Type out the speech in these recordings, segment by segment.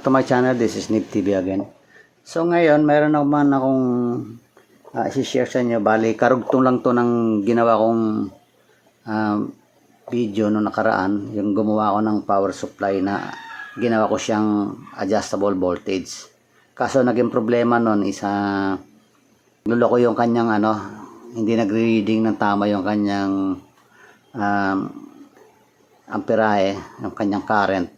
to my channel. This is Nib TV again. So ngayon, mayroon naman akong isi-share sa inyo. Bali, karugtong lang to ng ginawa kong video no nakaraan. Yung gumawa ko ng power supply na ginawa ko siyang adjustable voltage. Kaso naging problema nun is luloko yung kanyang hindi nagre-reading ng tama yung kanyang amperahe, yung kanyang current.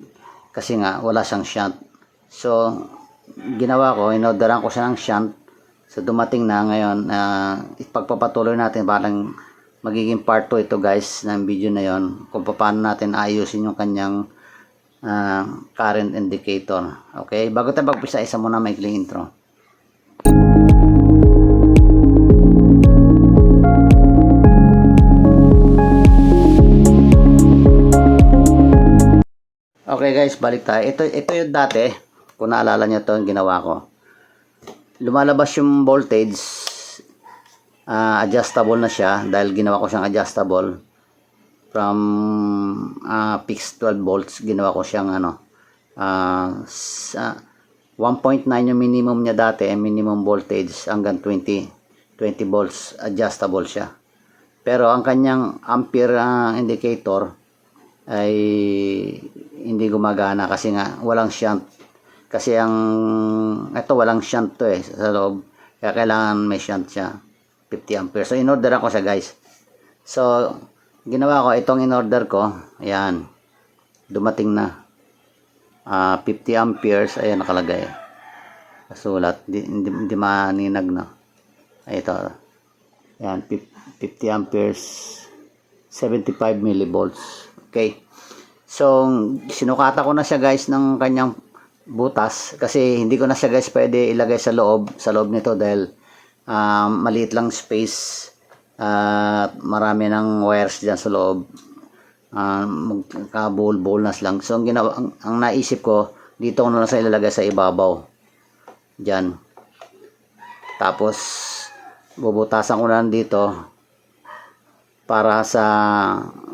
Kasi nga wala siyang shunt. So ginawa ko, inorderan ko siya ng shunt. So dumating na ngayon. Ipagpapatuloy natin, parang magiging part 2 ito guys ng video na yon, kung paano natin ayusin yung kanyang current indicator. Okay, bago tayo magpisa, isa muna maikling intro. Okay guys, balik tayo. Ito yung dati, kung naalala nyo ito, yung ginawa ko. Lumalabas yung voltage, adjustable na siya dahil ginawa ko siyang adjustable. From fixed 12 volts, ginawa ko siyang 1.9 yung minimum niya dati, minimum voltage hanggang 20 volts, adjustable siya. Pero ang kanyang ampere indicator ay hindi gumagana kasi nga walang shunt. Kasi ito walang shunt to sa loob, kaya kailangan may shunt siya, 50 ampere. So in-order ako siya guys. So ginawa ko, itong in-order ko, ayan, dumating na 50 amperes, ayan nakalagay, kasulat, hindi maninag na. Ito, ayan, 50 amperes, 75 millivolts. Okay, so sinukata ko na siya guys ng kanyang butas, kasi hindi ko na siya guys pwede ilagay sa loob nito dahil maliit lang space at marami ng wires dyan sa loob, magka-bowl-bowlnas lang. So ang naisip ko, dito ko na lang sa ilalagay sa ibabaw dyan, tapos bubutasan ko na dito para sa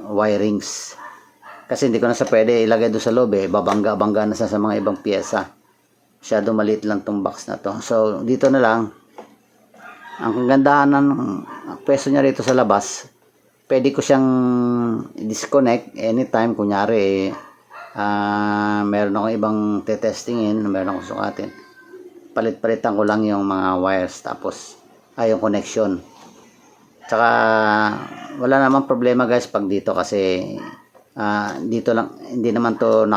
wirings, kasi hindi ko na sa pwede ilagay doon sa loob babangga-bangga na sa mga ibang pyesa. Masyado maliit lang tong box na to. So dito na lang. Ang kagandahan ng pwesto niya rito sa labas, pwede ko siyang disconnect anytime. Kunyari meron akong ibang tetestingin, meron akong sukatin, palit-palitan ko lang yung mga wires, tapos yung connection. Tsaka wala naman problema guys pag dito, kasi dito lang, hindi naman to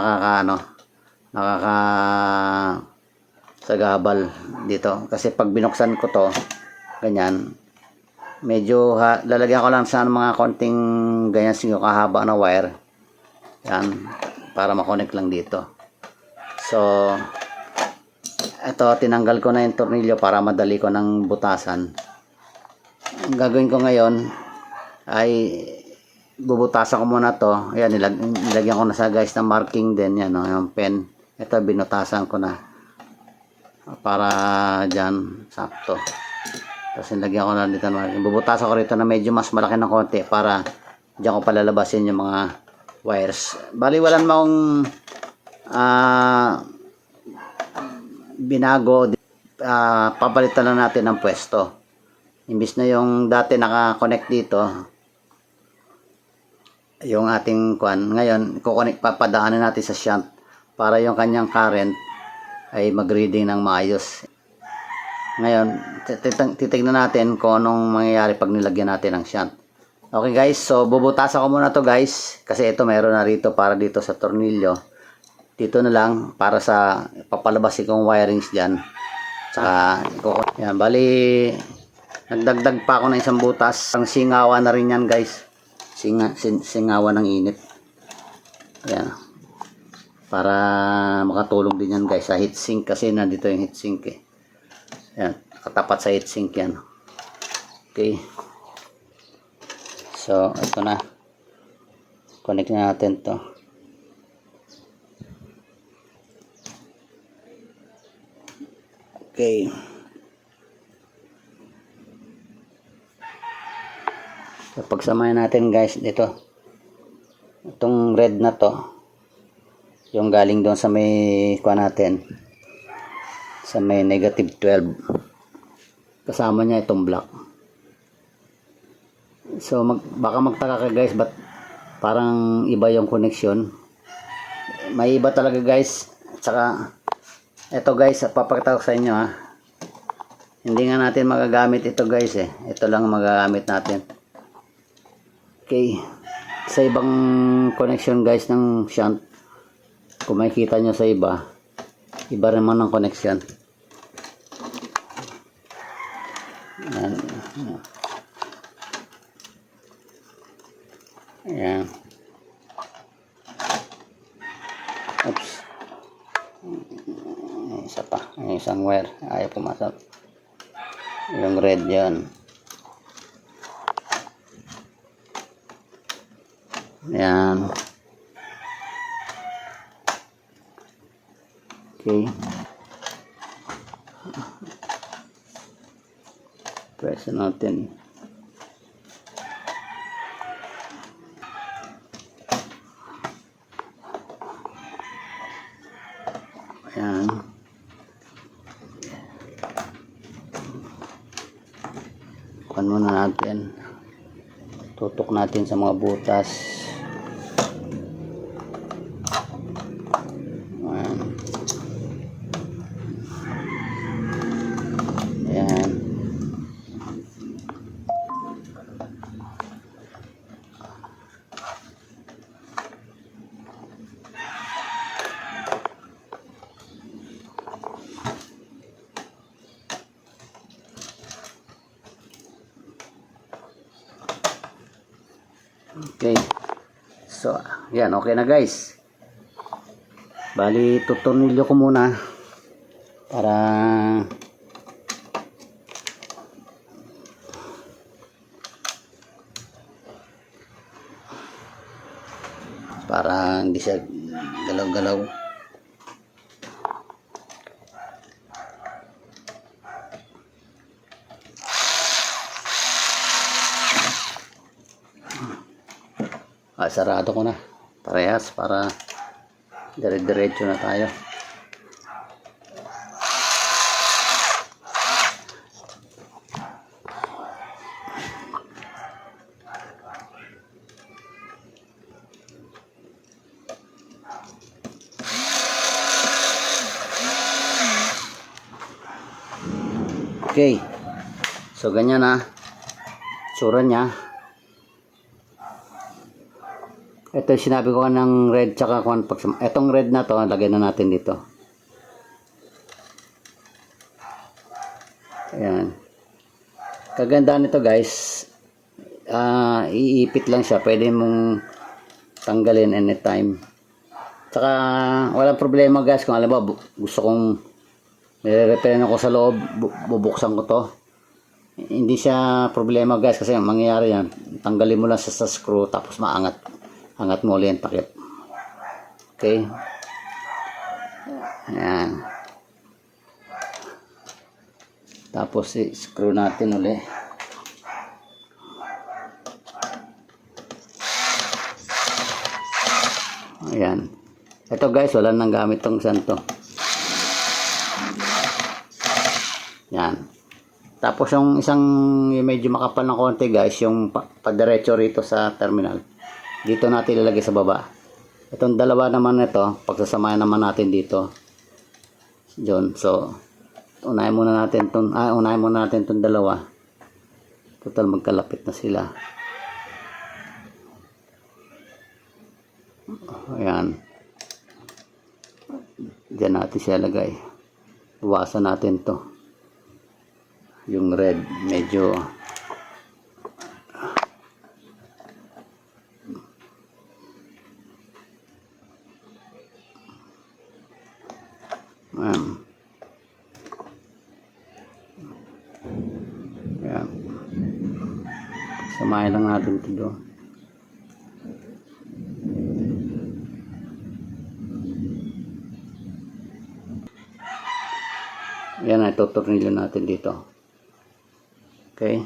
sagabal dito, kasi pag binuksan ko to ganyan, medyo lalagyan ko lang sa mga konting ganyan siguro kahaba na wire yan, para makonect lang dito. So ito, tinanggal ko na yung tornilyo para madali ko ng butasan. Ang gagawin ko ngayon ay bubutasan ko muna to. Ayan, nilagyan ko na sa guys ng marking din yan, yung pen. Ito binutasan ko na para dyan sakto. Tapos nilagyan ko na dito ng marking. Bubutasan ko rito na medyo mas malaki ng konti para dyan ko palalabasin yung mga wires. Bali walang maong binago. Papalitan lang natin ng pwesto. Imbis na yung dati naka-connect dito yung ating ngayon papadaanan natin sa shunt para yung kanyang current ay mag-reading ng maayos. Ngayon titignan natin kung anong mangyayari pag nilagyan natin ng shunt. Okay guys, so bubutasan ko muna to guys, kasi ito meron na rito para dito sa tornilyo. Dito na lang para sa papalabasin kong wirings dyan. Tsaka yan, bali nagdagdag pa ako ng isang butas. Ang singawa na rin yan guys, singawa ng init. Yan, para makatulong din yan guys sa heatsink, kasi nandito yung heatsink yan, katapat sa heatsink yan. Okay, so ito na, connect na natin to. Okay, so pagsamahin natin guys dito, itong red na to, Yung galing doon sa may kuha natin, sa may negative 12. Kasama niya itong black. So baka magtaka ka guys, ba't parang iba yung connection. May iba talaga guys. Tsaka ito guys, papakita ko sa inyo ha. Hindi nga natin magagamit ito guys eh. Ito lang magagamit natin. Okay. Sa ibang connection guys ng shunt, kung makikita nyo sa iba, iba naman ang connection. Ayan. Ayan. Oops. Isa pa. Isang wire. Ayaw pumasok. Yung red yan. Ayan. Okay. Press natin. Ayan. Kuhan muna natin. Tutok natin sa mga butas. Ayan. Ayan. Okay. So, yan. Okay na guys. Bali, tutornilyo ko muna para hindi siya galaw-galaw. Sarado ko na parehas para dire-diretso na tayo. Okay, so ganyan na tsura niya. Ito yung sinabi ko ng red tsaka etong red na to, lagay na natin dito. Ayan. Kagandaan nito guys, iipit lang siya, pwede mong tanggalin anytime. Tsaka walang problema guys, kung alam mo gusto kong nire-repair ako sa loob, bubuksan ko to. Hindi siya problema guys, kasi ang mangyayari yan, tanggalin mo lang sa screw tapos angat mo ulit yung takip. Okay. Ayan. Tapos i-screw natin ulit. Ayan. Ito guys, wala nang gamit tong santo. Yan. Tapos yung isang medyo makapal na konti guys, yung padiretso rito sa terminal. Dito natin ilalagay sa baba. Itong dalawa naman nito, pagsasamayan naman natin dito. Diyon. So, unahin muna natin tong dalawa. Total magkalapit na sila. Ayan. Diyan natin siya lagay. Iwasan natin to. Yung red medyo ayan. Samahin lang natin ito doon. Ayan na, itutornilyo natin dito. Okay.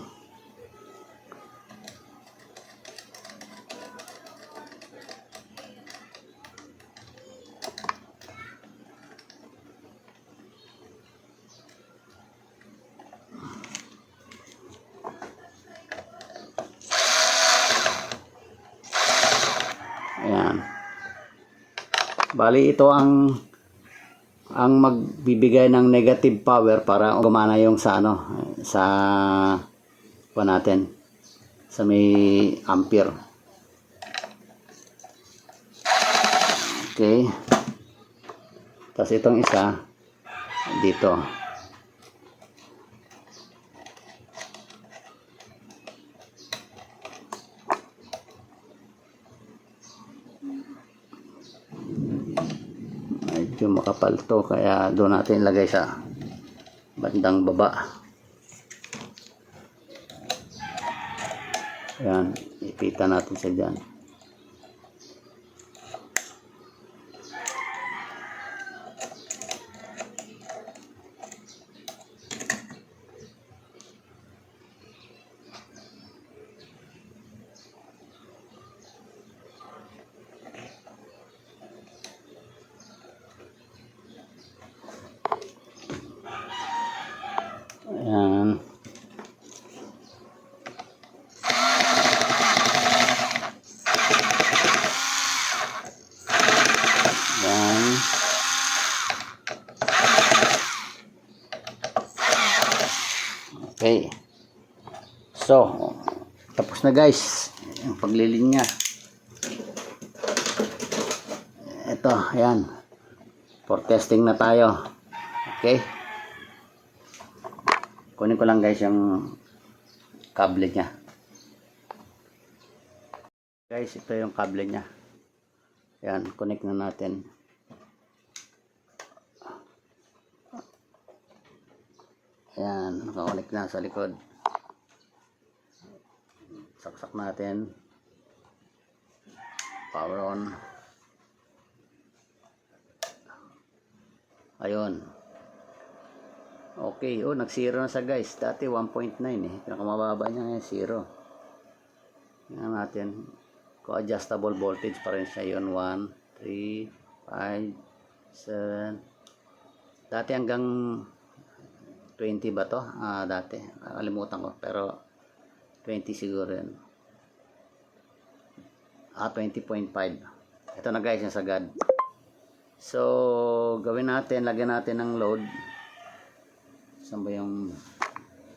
Bali ito ang magbibigay ng negative power para gumana yung sa sa natin sa may ampere. Okay. Tapos itong isa dito. Medyo makapal to, kaya doon natin ilagay sa bandang baba. Ayan, ipita natin siya dyan. Ayan. Ayan. Okay. So, tapos na guys yung paglilinya. Ito, ayan. For testing na tayo. Okay. Kunin ko lang guys yung kable niya. Guys, ito yung kable niya. Ayan, connect na natin. Ayan, nakakonect na sa likod. Saksak natin. Power on. Ayun. Okay, oh, nag-zero na sa guys. Dati 1.9 eh. Pinakamababa niya ngayon, 0. Tingnan natin. Kung adjustable voltage pa rin siya. Yun, 1, 3, 5, 7. Dati hanggang 20 ba to? Dati. Nakalimutan ko. Pero 20 siguro yun. 20.5. Ito na guys, yung sagad. So, gawin natin. Lagyan natin ng load. Saan ba yung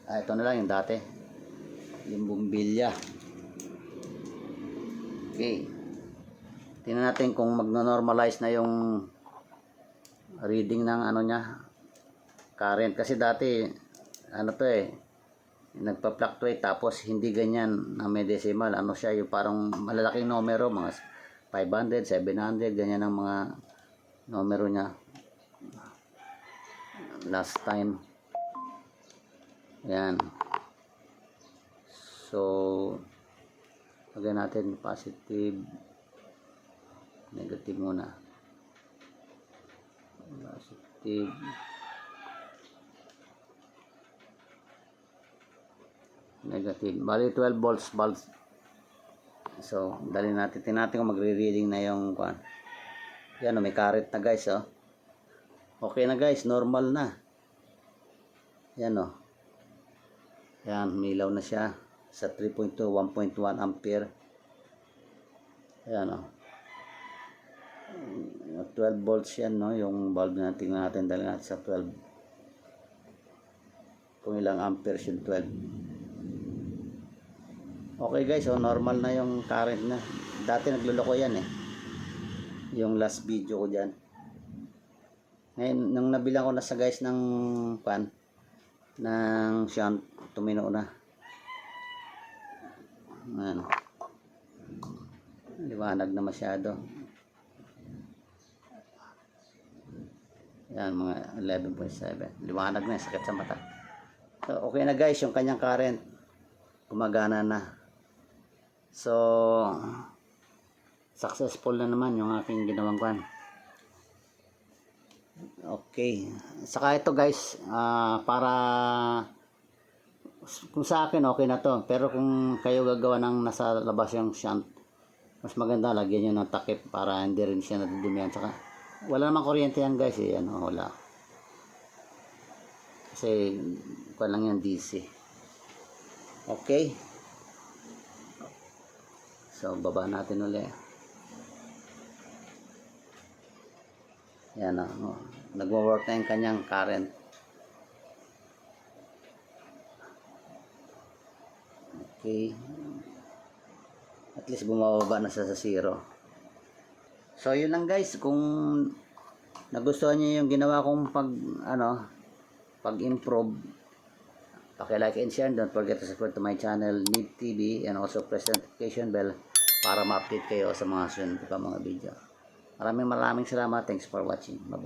ito na lang yung dati, yung bumbilya. Okay, tingnan natin kung magno-normalize na yung reading ng niya, current. Kasi dati to nagpa-fluctuate, tapos hindi ganyan na may decimal. Siya yung parang malalaking numero, mga 500, 700, ganyan ang mga numero niya last time. Ayan. So, lagyan natin positive, negative muna. Positive, negative. Bali 12 volts bulb. So, dali natin. Tingnan kung magre-reading na yung kuan. Yan, may current na guys, oh. Okay na guys, normal na. Yan, oh. Ayan, milaw na siya sa 3.2, 1.1 ampere. Ayan, o. 12 volts yan, no? Yung bulb na tingnan natin, dali natin sa 12. Kung ilang amperes yung 12. Okay guys, so normal na yung current na. Dati nagluloko yan eh. Yung last video ko dyan. Ngayon, nung nabilang ko na sa guys ng pan, ng shunt, tumino na. Ayan. Liwanag na masyado. Yan, mga 11.7. Liwanag na, sakit sa mata. So, okay na guys, yung kanyang current. Gumagana na. So, successful na naman yung aking ginawang kwan. Okay. Saka ito guys, para kung sa akin okay na to. Pero kung kayo gagawa ng nasa labas yung shunt, mas maganda lagyan nyo ng takip para hindi rin siya nadudumihan. Saka wala namang kuryente yan guys eh. Wala. Kasi kung lang yan DC. Okay. So baba natin ulit. Yan nagwo-work na yung kanyang current. Okay. At least bumababa na siya sa 0. So yun lang guys, kung nagustuhan niyo yung ginawa kong pag-improve, paki-like and share. Don't forget to subscribe to my channel Need TV, and also press the notification bell para ma-update kayo sa mga sunod pa mga video. Maraming salamat. Thanks for watching. Bye-bye.